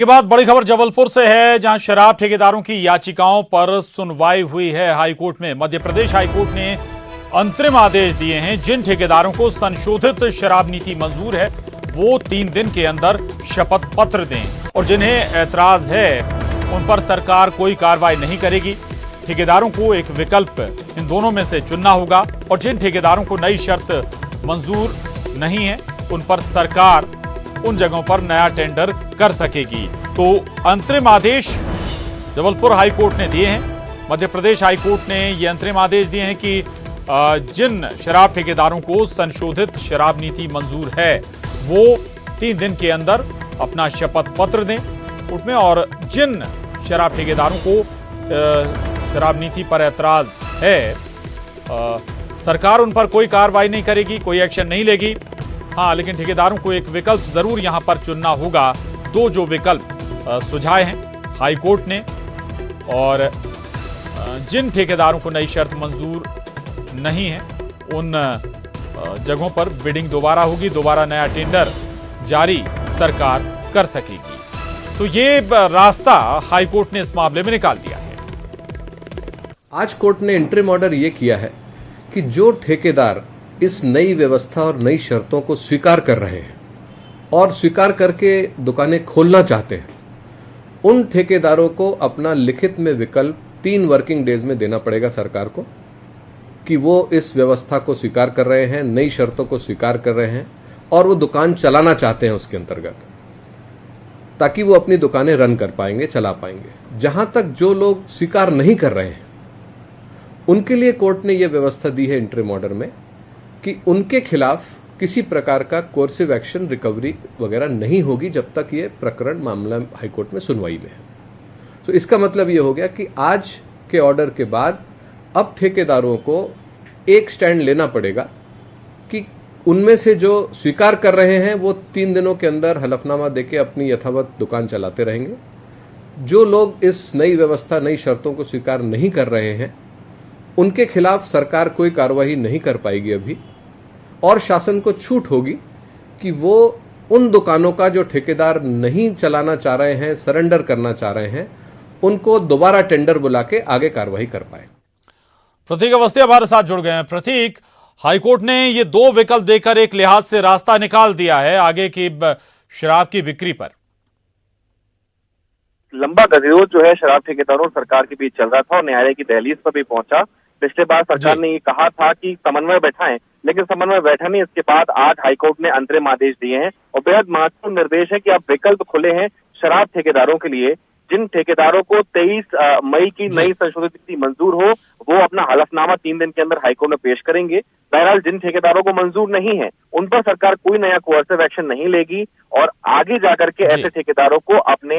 के बाद बड़ी खबर जबलपुर से है, जहां शराब ठेकेदारों की याचिकाओं पर सुनवाई हुई है हाईकोर्ट में। मध्य प्रदेश हाईकोर्ट ने अंतरिम आदेश दिए हैं। जिन ठेकेदारों को संशोधित शराब नीति मंजूर है वो 3 दिन के अंदर शपथ पत्र दें, और जिन्हें ऐतराज है उन पर सरकार कोई कार्रवाई नहीं करेगी। ठेकेदारों को एक विकल्प इन दोनों में से चुनना होगा, और जिन ठेकेदारों को नई शर्त मंजूर नहीं है उन पर सरकार उन जगहों पर नया टेंडर कर सकेगी। तो अंतरिम आदेश जबलपुर हाईकोर्ट ने दिए हैं। मध्य प्रदेश हाईकोर्ट ने ये अंतरिम आदेश दिए हैं कि जिन शराब ठेकेदारों को संशोधित शराब नीति मंजूर है वो 3 दिन के अंदर अपना शपथ पत्र दें कोर्ट में, और जिन शराब ठेकेदारों को शराब नीति पर ऐतराज है सरकार उन पर कोई कार्रवाई नहीं करेगी, कोई एक्शन नहीं लेगी। हाँ, लेकिन ठेकेदारों को एक विकल्प जरूर यहां पर चुनना होगा। 2 जो विकल्प सुझाए हैं हाईकोर्ट ने, और जिन ठेकेदारों को नई शर्त मंजूर नहीं है उन जगहों पर बिडिंग दोबारा होगी, दोबारा नया टेंडर जारी सरकार कर सकेगी। तो ये रास्ता हाईकोर्ट ने इस मामले में निकाल दिया है। आज कोर्ट ने इंटरिम ऑर्डर ये किया है कि जो ठेकेदार इस नई व्यवस्था और नई शर्तों को स्वीकार कर रहे हैं और स्वीकार करके दुकानें खोलना चाहते हैं, उन ठेकेदारों को अपना लिखित में विकल्प 3 वर्किंग डेज में देना पड़ेगा सरकार को कि वो इस व्यवस्था को स्वीकार कर रहे हैं, नई शर्तों को स्वीकार कर रहे हैं और वो दुकान चलाना चाहते हैं उसके अंतर्गत, ताकि वो अपनी दुकानें रन कर पाएंगे, चला पाएंगे। जहां तक जो लोग स्वीकार नहीं कर रहे हैं उनके लिए कोर्ट ने यह व्यवस्था दी है इंटरिम ऑर्डर में कि उनके खिलाफ किसी प्रकार का कोर्सिव एक्शन, रिकवरी वगैरह नहीं होगी जब तक ये प्रकरण मामला हाईकोर्ट में सुनवाई में है। तो इसका मतलब ये हो गया कि आज के ऑर्डर के बाद अब ठेकेदारों को एक स्टैंड लेना पड़ेगा कि उनमें से जो स्वीकार कर रहे हैं वो 3 दिनों के अंदर हलफनामा देके अपनी यथावत दुकान चलाते रहेंगे। जो लोग इस नई व्यवस्था, नई शर्तों को स्वीकार नहीं कर रहे हैं उनके खिलाफ सरकार कोई कार्रवाई नहीं कर पाएगी अभी, और शासन को छूट होगी कि वो उन दुकानों का जो ठेकेदार नहीं चलाना चाह रहे हैं, सरेंडर करना चाह रहे हैं, उनको दोबारा टेंडर बुला के आगे कार्रवाई कर पाए। प्रतीक अवस्थी हमारे साथ जुड़ गए हैं। प्रतीक, हाईकोर्ट ने ये 2 विकल्प देकर एक लिहाज से रास्ता निकाल दिया है आगे की शराब की बिक्री पर। लंबा गतिरोध जो है शराब ठेकेदारों और सरकार के बीच चल रहा था और न्यायालय की दहलीज पर भी पहुंचा। पिछले बार सरकार ने ये कहा था कि समन्वय बैठाएं, लेकिन समन्वय बैठा नहीं। इसके बाद आज हाईकोर्ट ने अंतरिम आदेश दिए हैं और बेहद महत्वपूर्ण निर्देश है कि अब विकल्प खुले हैं शराब ठेकेदारों के लिए। जिन ठेकेदारों को 23 मई की नई संशोधित नीति मंजूर हो वो अपना हलफनामा 3 दिन के अंदर हाईकोर्ट में पेश करेंगे। बहरहाल जिन ठेकेदारों को मंजूर नहीं है उन पर सरकार कोई नया कोर्सिव एक्शन नहीं लेगी, और आगे जाकर के ऐसे ठेकेदारों को अपने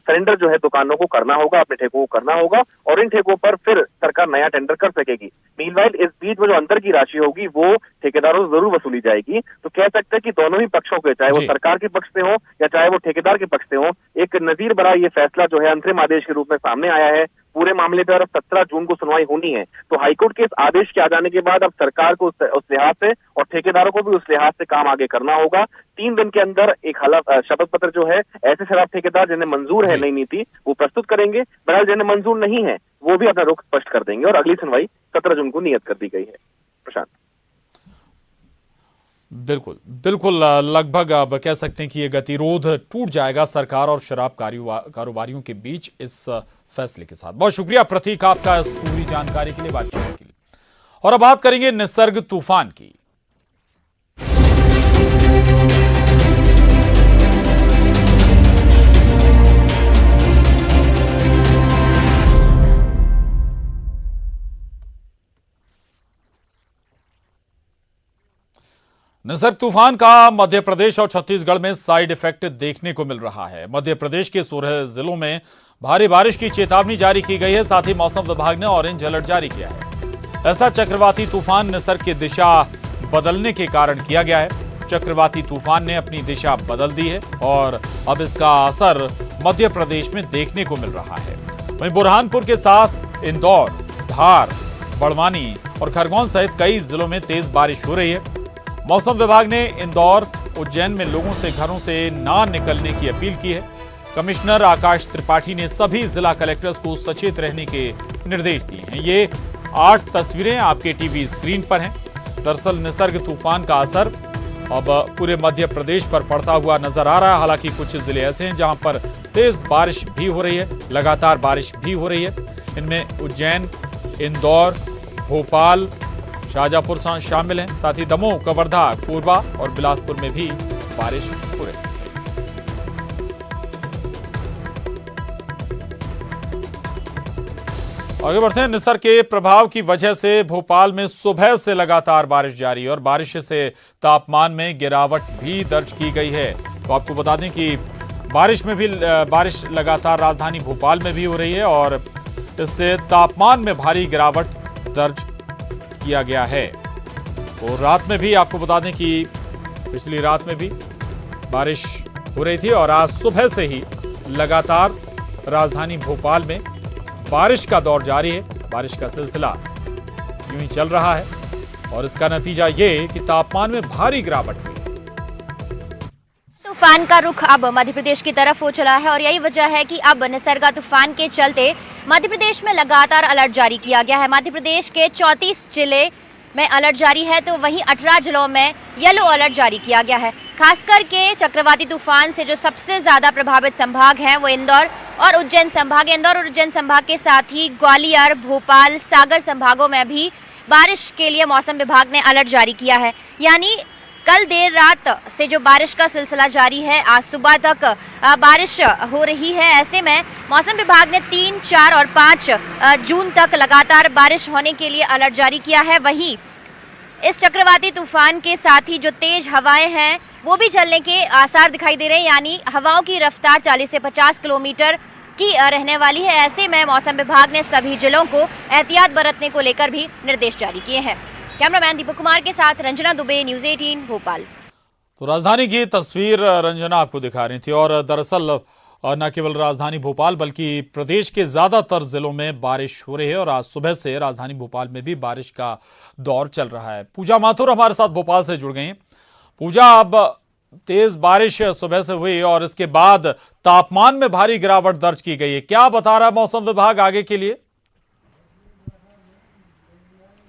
सरेंडर जो है दुकानों को करना होगा, अपने ठेकों को करना होगा, और इन ठेकों पर फिर सरकार नया टेंडर कर सकेगी। मीनवाइल इस बीच में जो अंतर की राशि होगी वो ठेकेदारों से जरूर वसूली जाएगी। तो कह सकते हैं कि दोनों ही पक्षों के, चाहे वो सरकार के पक्ष से हो या चाहे वो ठेकेदार के पक्ष से हो, एक नजीर बड़ा ये फैसला जो है अंतरिम आदेश के रूप में सामने आया है। पूरे मामले पर अब 17 जून को सुनवाई होनी है। तो हाईकोर्ट के इस आदेश के आ जाने के बाद अब सरकार को उस लिहाज से और ठेकेदारों को भी उस लिहाज से काम आगे करना होगा। 3 दिन के अंदर एक शपथ पत्र जो है ऐसे शराब ठेकेदार जिन्हें मंजूर है नई नीति वो प्रस्तुत करेंगे। बहरहाल जिन्हें मंजूर नहीं है वो भी अपना रुख स्पष्ट कर देंगे, और अगली सुनवाई 17 जून को नियत कर दी गई है। प्रशांत, बिल्कुल लगभग अब कह सकते हैं कि ये गतिरोध टूट जाएगा सरकार और शराब कारोबारियों के बीच इस फैसले के साथ। बहुत शुक्रिया प्रतीक आपका इस पूरी जानकारी के लिए, बातचीत के लिए। और अब बात करेंगे निसर्ग तूफान की। निसर्ग तूफान का मध्य प्रदेश और छत्तीसगढ़ में साइड इफेक्ट देखने को मिल रहा है। मध्य प्रदेश के 16 जिलों में भारी बारिश की चेतावनी जारी की गई है। साथ ही मौसम विभाग ने ऑरेंज अलर्ट जारी किया है। ऐसा चक्रवाती तूफान निसर्ग की दिशा बदलने के कारण किया गया है। चक्रवाती तूफान ने अपनी दिशा बदल दी है और अब इसका असर मध्य प्रदेश में देखने को मिल रहा है। वहीं बुरहानपुर के साथ इंदौर, धार, बड़वानी और खरगोन सहित कई जिलों में तेज बारिश हो रही है। मौसम विभाग ने इंदौर, उज्जैन में लोगों से घरों से ना निकलने की अपील की है। कमिश्नर आकाश त्रिपाठी ने सभी जिला कलेक्टर्स को सचेत रहने के निर्देश दिए हैं। ये 8 तस्वीरें आपके टीवी स्क्रीन पर हैं। दरअसल निसर्ग तूफान का असर अब पूरे मध्य प्रदेश पर पड़ता हुआ नजर आ रहा है। हालांकि कुछ जिले ऐसे हैं जहां पर तेज बारिश भी हो रही है, लगातार बारिश भी हो रही है। इनमें उज्जैन, इंदौर, भोपाल, शाजापुर शामिल हैं। साथ ही दमोह, कवर्धा, कोरबा और बिलासपुर में भी बारिश हो रही है। आगे बढ़ते हैं। निसर्ग के प्रभाव की वजह से भोपाल में सुबह से लगातार बारिश जारी है और बारिश से तापमान में गिरावट भी दर्ज की गई है। तो आपको बता दें कि बारिश लगातार राजधानी भोपाल में भी हो रही है और इससे तापमान में भारी गिरावट दर्ज किया गया है। और रात में भी आपको बता दें कि पिछली रात में भी बारिश हो रही थी और आज सुबह से ही लगातार राजधानी भोपाल में बारिश का दौर जारी है। बारिश का सिलसिला यूं ही चल रहा है और इसका नतीजा ये कि तापमान में भारी गिरावट हुई। तूफान का रुख अब मध्य प्रदेश की तरफ हो चला है और यही वजह है कि अब निसर्गा तूफान के चलते मध्य प्रदेश में लगातार अलर्ट जारी किया गया है। मध्य प्रदेश के 34 जिले में अलर्ट जारी है तो वहीं 18 जिलों में येलो अलर्ट जारी किया गया है। खासकर के चक्रवाती तूफान से जो सबसे ज्यादा प्रभावित संभाग हैं वो इंदौर और उज्जैन संभाग है। इंदौर और उज्जैन संभाग के साथ ही ग्वालियर, भोपाल, सागर संभागों में भी बारिश के लिए मौसम विभाग ने अलर्ट जारी किया है। यानी कल देर रात से जो बारिश का सिलसिला जारी है, आज सुबह तक बारिश हो रही है। ऐसे में मौसम विभाग ने 3, 4 और 5 जून तक लगातार बारिश होने के लिए अलर्ट जारी किया है। वहीं इस चक्रवाती तूफान के साथ ही जो तेज हवाएं हैं वो भी चलने के आसार दिखाई दे रहे हैं। यानी हवाओं की रफ्तार 40 से 50 किलोमीटर की रहने वाली है। ऐसे में मौसम विभाग ने सभी जिलों को एहतियात बरतने को लेकर भी निर्देश जारी किए हैं। कैमरामैन दीपक कुमार के साथ रंजना दुबे, न्यूज़ 18 भोपाल। तो राजधानी की तस्वीर रंजना आपको दिखा रही थी और दरअसल न केवल राजधानी भोपाल बल्कि प्रदेश के ज्यादातर जिलों में बारिश हो रही है और आज सुबह से राजधानी भोपाल में भी बारिश का दौर चल रहा है। पूजा माथुर हमारे साथ भोपाल से जुड़ गई हैं। पूजा, अब तेज बारिश सुबह से हुई और इसके बाद तापमान में भारी गिरावट दर्ज की गई है। क्या बता रहा है मौसम विभाग आगे के लिए?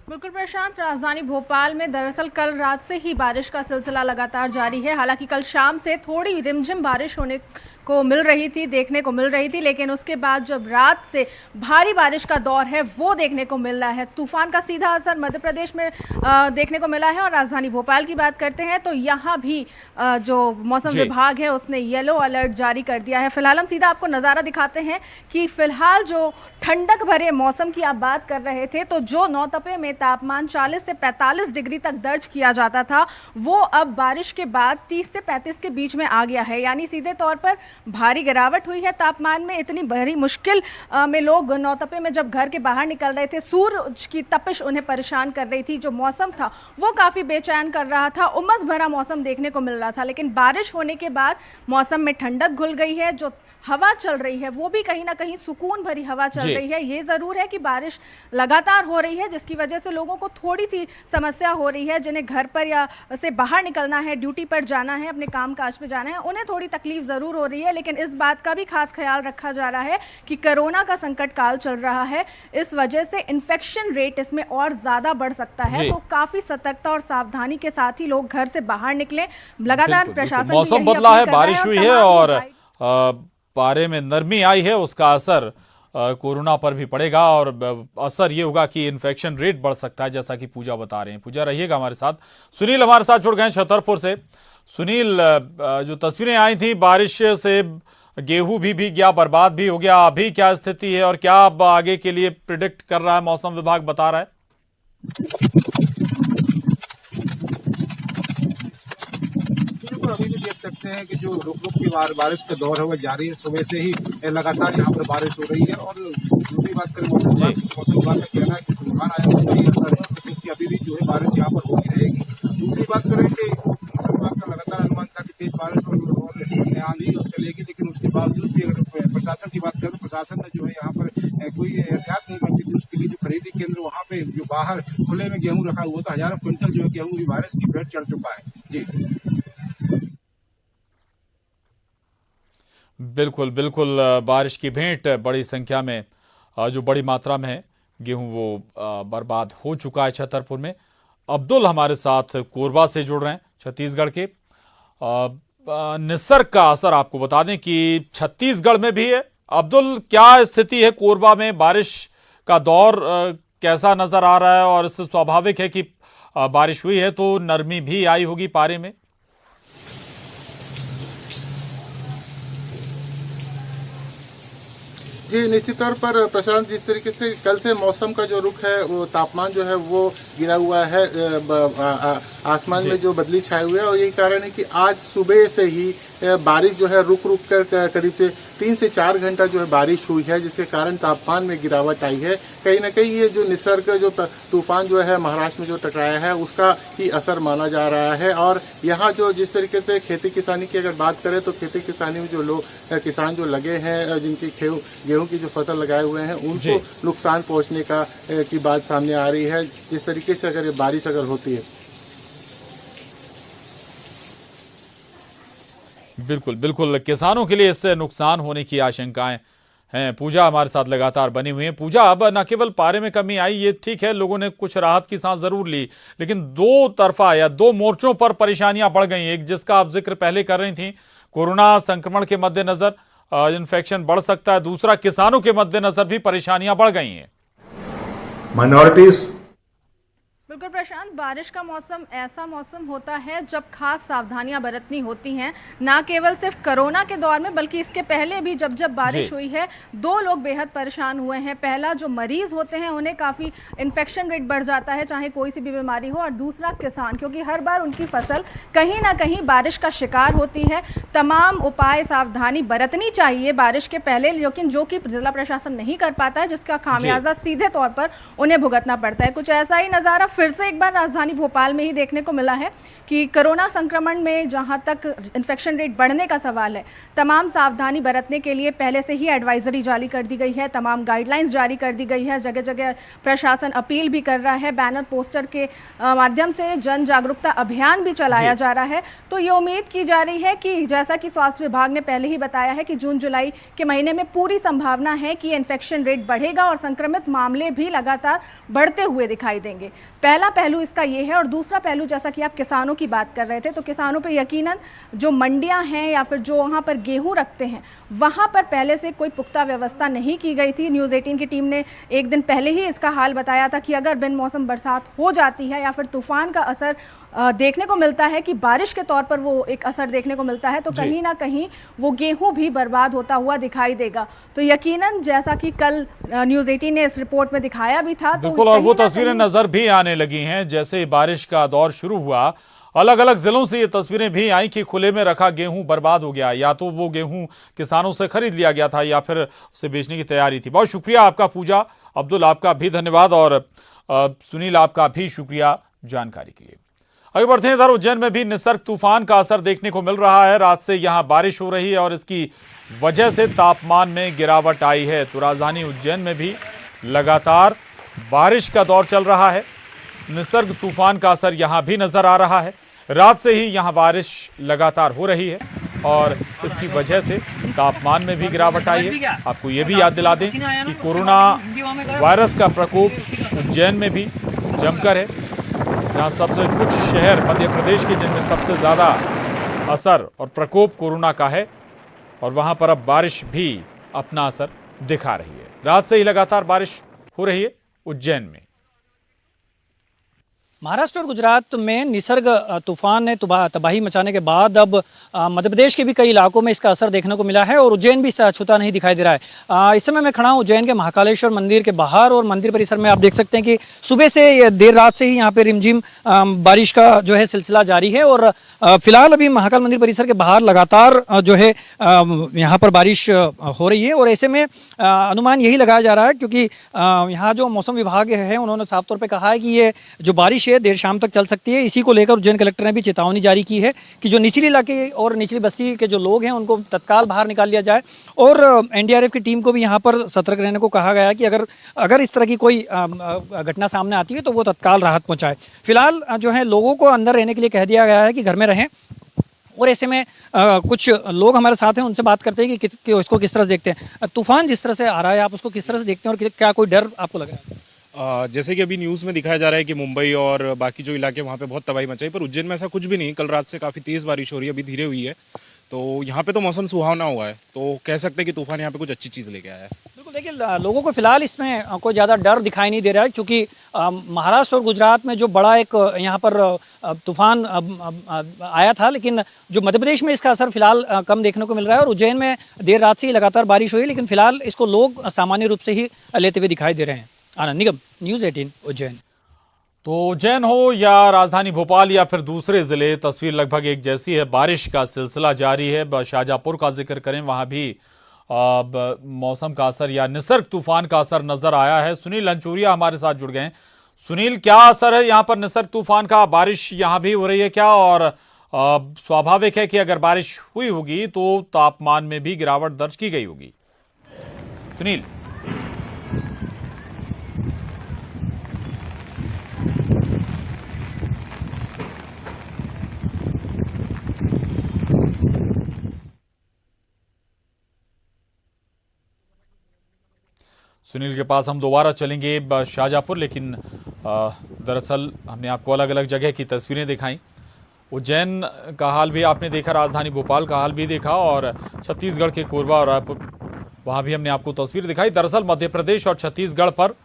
बिल्कुल प्रशांत, राजधानी भोपाल में दरअसल कल रात से ही बारिश का सिलसिला लगातार जारी है। हालांकि कल शाम से थोड़ी रिमझिम बारिश होने को मिल रही थी, देखने को मिल रही थी, लेकिन उसके बाद जब रात से भारी बारिश का दौर है वो देखने को मिल रहा है। तूफान का सीधा असर मध्य प्रदेश में देखने को मिला है और राजधानी भोपाल की बात करते हैं तो यहाँ भी जो मौसम विभाग है उसने येलो अलर्ट जारी कर दिया है। फिलहाल हम सीधा आपको नज़ारा दिखाते हैं कि फिलहाल जो ठंडक भरे मौसम की आप बात कर रहे थे तो जो नौतपे में तापमान 40 से 45 डिग्री तक दर्ज किया जाता था वो अब बारिश के बाद 30 से 35 के बीच में आ गया है। यानी सीधे तौर पर भारी गिरावट हुई है तापमान में। इतनी बड़ी मुश्किल में लोग नौतपे में जब घर के बाहर निकल रहे थे, सूरज की तपिश उन्हें परेशान कर रही थी। जो मौसम था वो काफ़ी बेचैन कर रहा था, उमस भरा मौसम देखने को मिल रहा था। लेकिन बारिश होने के बाद मौसम में ठंडक घुल गई है। जो हवा चल रही है वो भी कहीं ना कहीं सुकून भरी हवा चल रही है। ये ज़रूर है कि बारिश लगातार हो रही है जिसकी वजह से लोगों को थोड़ी सी समस्या हो रही है। जिन्हें घर पर या से बाहर निकलना है, ड्यूटी पर जाना है, अपने काम काज पे जाना है, उन्हें थोड़ी तकलीफ ज़रूर हो रही है। लेकिन इस बात का भी खास ख्याल रखा जा रहा है कि कोरोना का संकट काल चल रहा है, इस वजह से इन्फेक्शन रेट इसमें और ज़्यादा बढ़ सकता है। तो काफ़ी सतर्कता और सावधानी के साथ ही लोग घर से बाहर निकले। लगातार प्रशासन मौसम बदला है, बारिश हुई है और पारे में नरमी आई है, उसका असर कोरोना पर भी पड़ेगा और असर ये होगा कि इन्फेक्शन रेट बढ़ सकता है, जैसा कि पूजा बता रहे हैं। पूजा, रहिएगा हमारे साथ। सुनील हमारे साथ जुड़ गए छतरपुर से। सुनील, जो तस्वीरें आई थी बारिश से गेहूं भी भीग गया, बर्बाद भी हो गया, अभी क्या स्थिति है और क्या आगे के लिए प्रिडिक्ट कर रहा है मौसम विभाग, बता रहा है? अभी भी देख सकते हैं कि जो रुक रुक की बारिश का दौर है वो जारी है। सुबह से ही लगातार यहाँ पर बारिश हो रही है। और दूसरी बात करें मौसम विभाग का कहना है कि तूफान आया उसका ही असर है, क्योंकि अभी भी जो है बारिश यहाँ पर होती रहेगी। दूसरी बात करें कि मौसम विभाग का लगातार अनुमान था कि तेज बारिश और आंधी चलेगी, लेकिन उसके बावजूद भी अगर प्रशासन की बात करें तो प्रशासन ने जो है यहाँ पर कोई एहतियात नहीं बरती थी। उसके लिए जो खरीदी केंद्र वहाँ पे जो बाहर खुले में गेहूँ रखा हुआ था, हजारों क्विंटल जो है गेहूँ की बारिश की भेंट चढ़ चुका है। जी बिल्कुल बिल्कुल, बारिश की भेंट बड़ी संख्या में, जो बड़ी मात्रा में है गेहूं, वो बर्बाद हो चुका है छतरपुर में। अब्दुल हमारे साथ कोरबा से जुड़ रहे हैं, छत्तीसगढ़ के। निसर्ग का असर आपको बता दें कि छत्तीसगढ़ में भी है। अब्दुल, क्या स्थिति है कोरबा में? बारिश का दौर कैसा नजर आ रहा है? और इससे स्वाभाविक है कि बारिश हुई है तो नरमी भी आई होगी पारे में। जी, निश्चित तौर पर प्रशांत, जिस तरीके से कल से मौसम का जो रुख है, वो तापमान जो है वो गिरा हुआ है, आसमान में जो बदली छाए हुए है, और यही कारण है कि आज सुबह से ही बारिश जो है रुक रुक कर करीब से 3 से 4 घंटा जो है बारिश हुई है, जिसके कारण तापमान में गिरावट आई है। कहीं ना कहीं ये जो निसर्ग जो तूफान जो है महाराष्ट्र में जो टकराया है, उसका ही असर माना जा रहा है। और यहाँ जो जिस तरीके से खेती किसानी की अगर बात करें, तो खेती किसानी में जो लोग किसान जो लगे हैं, जिनकी गेहूं की जो फसल लगाए हुए हैं, उनको नुकसान पहुंचने की बात सामने आ रही है, जिस तरीके से अगर ये बारिश अगर होती है। बिल्कुल बिल्कुल, किसानों के लिए इससे नुकसान होने की आशंकाएं हैं। पूजा हमारे साथ लगातार बनी हुई है। पूजा, अब न केवल पारे में कमी आई, ये ठीक है, लोगों ने कुछ राहत की सांस जरूर ली, लेकिन दो तरफा या दो मोर्चों पर परेशानियां बढ़ गई। एक जिसका आप जिक्र पहले कर रही थी, कोरोना संक्रमण के मद्देनजर इन्फेक्शन बढ़ सकता है, दूसरा किसानों के मद्देनजर भी परेशानियां बढ़ गई हैं। माइनॉरिटीज। बिल्कुल प्रशांत, बारिश का मौसम ऐसा मौसम होता है जब खास सावधानियां बरतनी होती हैं, ना केवल सिर्फ कोरोना के दौर में बल्कि इसके पहले भी जब जब बारिश हुई है, 2 लोग बेहद परेशान हुए हैं। पहला, जो मरीज होते हैं उन्हें काफ़ी इन्फेक्शन रेट बढ़ जाता है, चाहे कोई सी भी बीमारी हो, और दूसरा किसान, क्योंकि हर बार उनकी फसल कहीं ना कहीं बारिश का शिकार होती है। तमाम उपाय सावधानी बरतनी चाहिए बारिश के पहले, लेकिन जो कि जिला प्रशासन नहीं कर पाता है, जिसका खामियाजा सीधे तौर पर उन्हें भुगतना पड़ता है। कुछ ऐसा ही नज़ारा फिर से एक बार राजधानी भोपाल में ही देखने को मिला है कि कोरोना संक्रमण में जहां तक इन्फेक्शन रेट बढ़ने का सवाल है, तमाम सावधानी बरतने के लिए पहले से ही एडवाइजरी जारी कर दी गई है, तमाम गाइडलाइंस जारी कर दी गई है। जगह जगह प्रशासन अपील भी कर रहा है, बैनर पोस्टर के माध्यम से जन जागरूकता अभियान भी चलाया जा रहा है। तो ये उम्मीद की जा रही है कि जैसा कि स्वास्थ्य विभाग ने पहले ही बताया है कि जून जुलाई के महीने में पूरी संभावना है कि इन्फेक्शन रेट बढ़ेगा और संक्रमित मामले भी लगातार बढ़ते हुए दिखाई देंगे। पहला पहलू इसका ये है। और दूसरा पहलू, जैसा कि आप किसानों की बात कर रहे थे, तो किसानों पे यकीनन जो मंडियां हैं या फिर जो वहाँ पर गेहूं रखते हैं, वहाँ पर पहले से कोई पुख्ता व्यवस्था नहीं की गई थी। न्यूज़ 18 की टीम ने एक दिन पहले ही इसका हाल बताया था कि अगर बिन मौसम बरसात हो जाती है या फिर तूफान का असर देखने को मिलता है, कि बारिश के तौर पर वो एक असर देखने को मिलता है, तो कहीं ना कहीं वो गेहूं भी बर्बाद होता हुआ दिखाई देगा। तो यकीनन जैसा कि कल न्यूज़ 18 ने इस रिपोर्ट में दिखाया भी था, तो बिल्कुल, और वो तस्वीरें नजर भी आने लगी हैं। जैसे बारिश का दौर शुरू हुआ, अलग अलग जिलों से ये तस्वीरें भी आई कि खुले में रखा गेहूं बर्बाद हो गया, या तो वो गेहूं किसानों से खरीद लिया गया था या फिर उसे बेचने की तैयारी थी। बहुत शुक्रिया आपका पूजा। अब्दुल, आपका भी धन्यवाद, और सुनील, आपका भी शुक्रिया जानकारी के लिए। आगे बढ़ते हैं, इधर उज्जैन में भी निसर्ग तूफान का असर देखने को मिल रहा है। रात से यहां बारिश हो रही है और इसकी वजह से तापमान में गिरावट आई है। तो राजधानी उज्जैन में भी लगातार बारिश का दौर चल रहा है। निसर्ग तूफान का असर यहां भी नजर आ रहा है। रात से ही यहां बारिश लगातार हो रही है और इसकी वजह से तापमान में भी गिरावट आई है। आपको ये भी याद दिला दें कि कोरोना वायरस का प्रकोप उज्जैन में भी जमकर है। यहाँ सबसे कुछ शहर मध्य प्रदेश के जिनमें सबसे ज़्यादा असर और प्रकोप कोरोना का है, और वहाँ पर अब बारिश भी अपना असर दिखा रही है। रात से ही लगातार बारिश हो रही है उज्जैन में। महाराष्ट्र और गुजरात में निसर्ग तूफान ने तबाही मचाने के बाद अब मध्य प्रदेश के भी कई इलाकों में इसका असर देखने को मिला है और उज्जैन भी इससे अछूता नहीं दिखाई दे रहा है। इस समय मैं खड़ा हूँ उज्जैन के महाकालेश्वर मंदिर के बाहर, और मंदिर परिसर में आप देख सकते हैं कि सुबह से देर रात से ही यहाँ पे रिमझिम बारिश का जो है सिलसिला जारी है। और फिलहाल अभी महाकाल मंदिर परिसर के बाहर लगातार जो है यहाँ पर बारिश हो रही है। और ऐसे में अनुमान यही लगाया जा रहा है, क्योंकि यहाँ जो मौसम विभाग है उन्होंने साफ तौर पर कहा है कि ये जो बारिश देर शाम तक चल सकती है। इसी को लेकर उज्जैन कलेक्टर ने भी चेतावनी जारी की है कि जो निचली इलाके और निचली बस्ती के जो लोग हैं उनको तत्काल बाहर निकाल लिया जाए। और एनडीआरएफ की टीम को भी यहाँ पर सतर्क रहने को कहा गया है कि अगर इस तरह की कोई घटना सामने आती है तो वो तत्काल राहत पहुँचाए। फिलहाल जो है लोगों को अंदर रहने के लिए कह दिया गया है कि घर में रहें, और ऐसे में कुछ लोग हमारे साथ हैं, उनसे बात करते हैं कि इसको किस तरह से देखते हैं। तूफान जिस तरह से आ रहा है, आप उसको किस तरह से देखते हैं और क्या कोई डर आपको लग रहा है? जैसे कि अभी न्यूज़ में दिखाया जा रहा है कि मुंबई और बाकी जो इलाके वहाँ पे बहुत तबाही मचाई, पर उज्जैन में ऐसा कुछ भी नहीं। कल रात से काफ़ी तेज़ बारिश हो रही है, अभी धीरे हुई है, तो यहाँ पे तो मौसम सुहावना हुआ है, तो कह सकते हैं कि तूफान यहाँ पे कुछ अच्छी चीज़ लेके आया है। बिल्कुल, देखिए लोगों को फिलहाल इसमें कोई ज़्यादा डर दिखाई नहीं दे रहा है, क्योंकि महाराष्ट्र और गुजरात में जो बड़ा एक यहाँ पर तूफान आया था, लेकिन जो मध्य प्रदेश में इसका असर फिलहाल कम देखने को मिल रहा है। और उज्जैन में देर रात से ही लगातार बारिश हुई, लेकिन फिलहाल इसको लोग सामान्य रूप से ही लेते हुए दिखाई दे रहे हैं। आनंद निगम, न्यूज़ 18 उज्जैन। तो उज्जैन हो या राजधानी भोपाल या फिर दूसरे जिले, तस्वीर लगभग एक जैसी है। बारिश का सिलसिला जारी है। शाहजहांपुर का जिक्र करें, वहां भी मौसम का असर या निसर्ग तूफान का असर नजर आया है। सुनील लंचोरिया हमारे साथ जुड़ गए हैं। सुनील, क्या असर है यहाँ पर निसर्ग तूफान का? बारिश यहाँ भी हो रही है क्या? और स्वाभाविक है कि अगर बारिश हुई होगी तो तापमान में भी गिरावट दर्ज की गई होगी। सुनील। सुनील के पास हम दोबारा चलेंगे शाहजहांपुर, लेकिन दरअसल हमने आपको अलग अलग जगह की तस्वीरें दिखाई। उज्जैन का हाल भी आपने देखा, राजधानी भोपाल का हाल भी देखा, और छत्तीसगढ़ के कोरबा और वहाँ भी हमने आपको तस्वीर दिखाई। दरअसल मध्य प्रदेश और छत्तीसगढ़ पर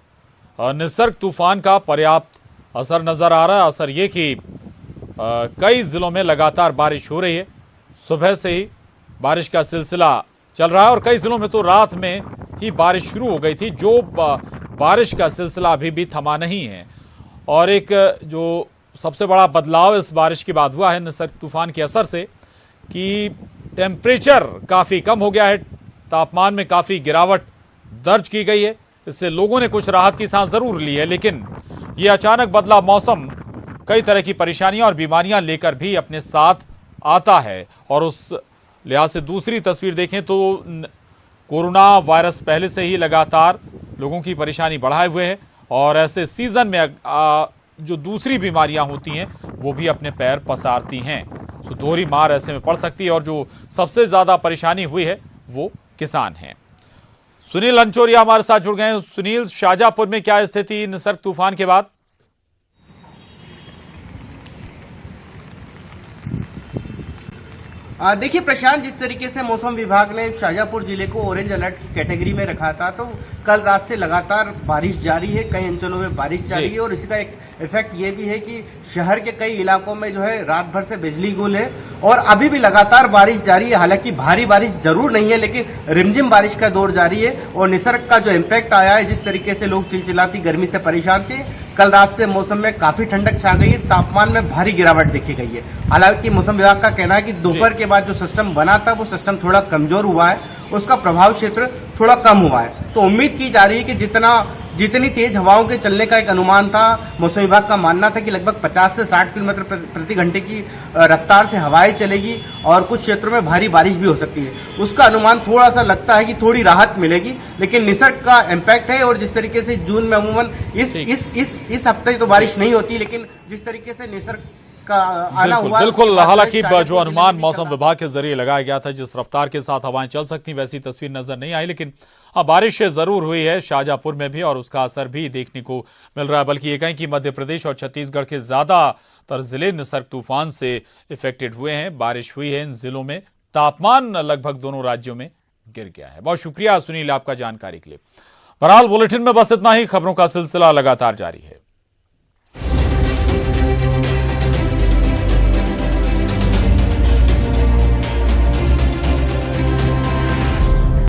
निसर्ग तूफान का पर्याप्त असर नज़र आ रहा है। असर ये कि कई ज़िलों में लगातार बारिश हो रही है। सुबह से ही बारिश का सिलसिला चल रहा है और कई ज़िलों में तो रात में ही बारिश शुरू हो गई थी। जो बारिश का सिलसिला अभी भी थमा नहीं है। और एक जो सबसे बड़ा बदलाव इस बारिश के बाद हुआ है निसर्ग तूफान के असर से, कि टेम्परेचर काफ़ी कम हो गया है, तापमान में काफ़ी गिरावट दर्ज की गई है। इससे लोगों ने कुछ राहत की सांस ज़रूर ली है, लेकिन ये अचानक बदला मौसम कई तरह की परेशानियां और बीमारियां लेकर भी अपने साथ आता है। और उस लिहाज से दूसरी तस्वीर देखें तो कोरोना वायरस पहले से ही लगातार लोगों की परेशानी बढ़ाए हुए है, और ऐसे सीजन में जो दूसरी बीमारियां होती हैं वो भी अपने पैर पसारती हैं। तो दोहरी मार ऐसे में पड़ सकती है, और जो सबसे ज़्यादा परेशानी हुई है वो किसान हैं। सुनील लंचोरिया हमारे साथ जुड़ गए हैं। सुनील, शाहजहांपुर में क्या स्थिति निसर्ग तूफान के बाद? देखिए प्रशांत, जिस तरीके से मौसम विभाग ने शाहजहांपुर जिले को ऑरेंज अलर्ट की कैटेगरी में रखा था, तो कल रात से लगातार बारिश जारी है। कई अंचलों में बारिश जारी है, और इसका एक इफेक्ट ये भी है कि शहर के कई इलाकों में जो है रात भर से बिजली गुल है, और अभी भी लगातार बारिश जारी है। हालांकि भारी बारिश जरूर नहीं है, लेकिन रिमझिम बारिश का दौर जारी है। और निसर्ग का जो इम्पैक्ट आया है, जिस तरीके से लोग चिलचिलाती गर्मी से परेशान थे, कल रात से मौसम में काफी ठंडक छा गई है। तापमान में भारी गिरावट देखी गई है। हालांकि मौसम विभाग का कहना है कि दोपहर के बाद जो सिस्टम बना था वो सिस्टम थोड़ा कमजोर हुआ है, उसका प्रभाव क्षेत्र थोड़ा कम हुआ है। तो उम्मीद की जा रही है कि जितनी तेज हवाओं के चलने का एक अनुमान था, मौसम विभाग का मानना था कि लगभग 50 से 60 किलोमीटर प्रति घंटे की रफ्तार से हवाएं चलेगी, और कुछ क्षेत्रों में भारी बारिश भी हो सकती है। उसका अनुमान थोड़ा सा लगता है कि थोड़ी राहत मिलेगी, लेकिन निसर्ग का इम्पैक्ट है। और जिस तरीके से जून में अमूमन इस हफ्ते तो बारिश नहीं होती, लेकिन जिस तरीके से निसर्ग बिल्कुल। हालांकि जो अनुमान मौसम विभाग के जरिए लगाया गया था, जिस रफ्तार के साथ हवाएं चल सकती वैसी तस्वीर नजर नहीं आई, लेकिन हाँ बारिश जरूर हुई है शाहजहांपुर में भी, और उसका असर भी देखने को मिल रहा है। बल्कि ये कहें कि मध्य प्रदेश और छत्तीसगढ़ के ज्यादातर जिले निसर्ग तूफान से इफेक्टेड हुए हैं। बारिश हुई है इन जिलों में, तापमान लगभग दोनों राज्यों में गिर गया है। बहुत शुक्रिया सुनील आपका जानकारी के लिए। बहरहाल बुलेटिन में बस इतना ही। खबरों का सिलसिला लगातार जारी है।